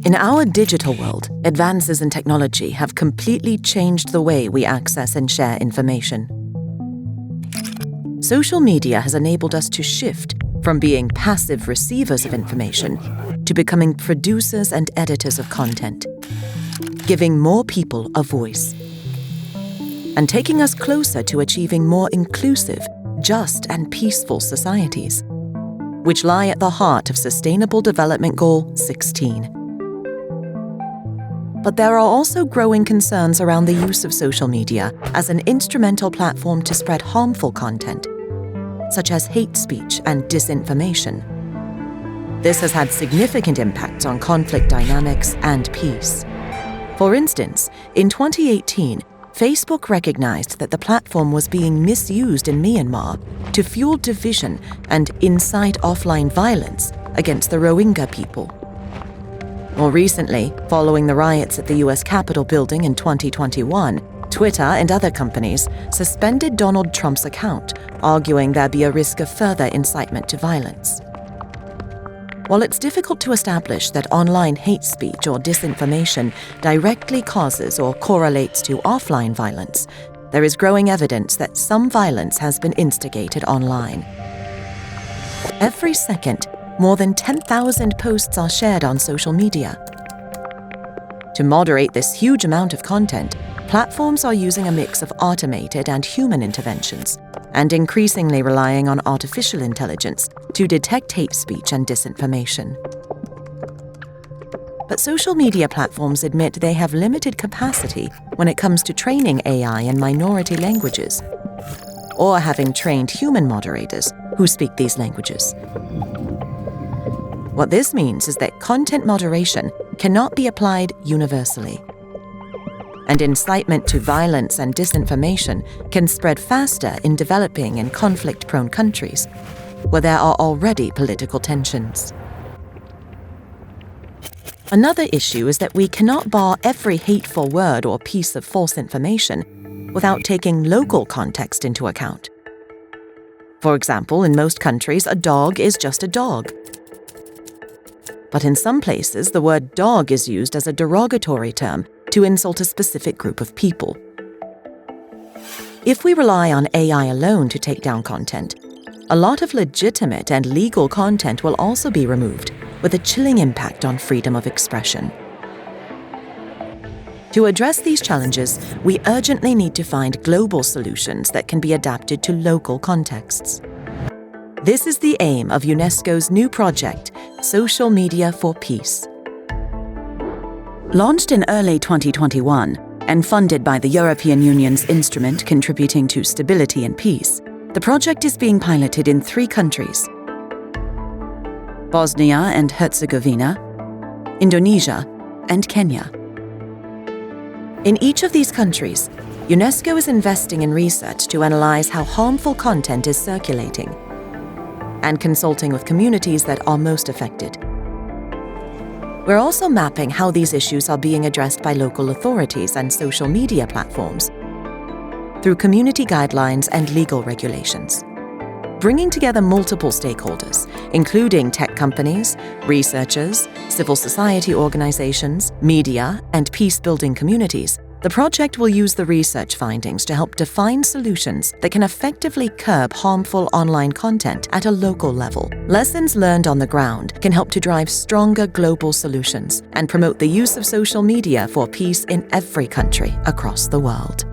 In our digital world, advances in technology have completely changed the way we access and share information. Social media has enabled us to shift from being passive receivers of information to becoming producers and editors of content, giving more people a voice, and taking us closer to achieving more inclusive, just, and peaceful societies, which lie at the heart of Sustainable Development Goal 16. But there are also growing concerns around the use of social media as an instrumental platform to spread harmful content, such as hate speech and disinformation. This has had significant impacts on conflict dynamics and peace. For instance, in 2018, Facebook recognized that the platform was being misused in Myanmar to fuel division and incite offline violence against the Rohingya people. More recently, following the riots at the US Capitol building in 2021, Twitter and other companies suspended Donald Trump's account, arguing there'd be a risk of further incitement to violence. While it's difficult to establish that online hate speech or disinformation directly causes or correlates to offline violence, there is growing evidence that some violence has been instigated online. Every second, more than 10,000 posts are shared on social media. To moderate this huge amount of content, platforms are using a mix of automated and human interventions, and increasingly relying on artificial intelligence to detect hate speech and disinformation. But social media platforms admit they have limited capacity when it comes to training AI in minority languages, or having trained human moderators who speak these languages. What this means is that content moderation cannot be applied universally, and incitement to violence and disinformation can spread faster in developing and conflict-prone countries, where there are already political tensions. Another issue is that we cannot bar every hateful word or piece of false information without taking local context into account. For example, in most countries, a dog is just a dog. But in some places, the word dog is used as a derogatory term to insult a specific group of people. If we rely on AI alone to take down content, a lot of legitimate and legal content will also be removed, with a chilling impact on freedom of expression. To address these challenges, we urgently need to find global solutions that can be adapted to local contexts. This is the aim of UNESCO's new project, Social Media for Peace. Launched in early 2021 and funded by the European Union's instrument contributing to stability and peace, the project is being piloted in 3 countries: Bosnia and Herzegovina, Indonesia, and Kenya. In each of these countries, UNESCO is investing in research to analyze how harmful content is circulating and consulting with communities that are most affected. We're also mapping how these issues are being addressed by local authorities and social media platforms through community guidelines and legal regulations, bringing together multiple stakeholders, including tech companies, researchers, civil society organizations, media, and peace-building communities. The project will use the research findings to help define solutions that can effectively curb harmful online content at a local level. Lessons learned on the ground can help to drive stronger global solutions and promote the use of social media for peace in every country across the world.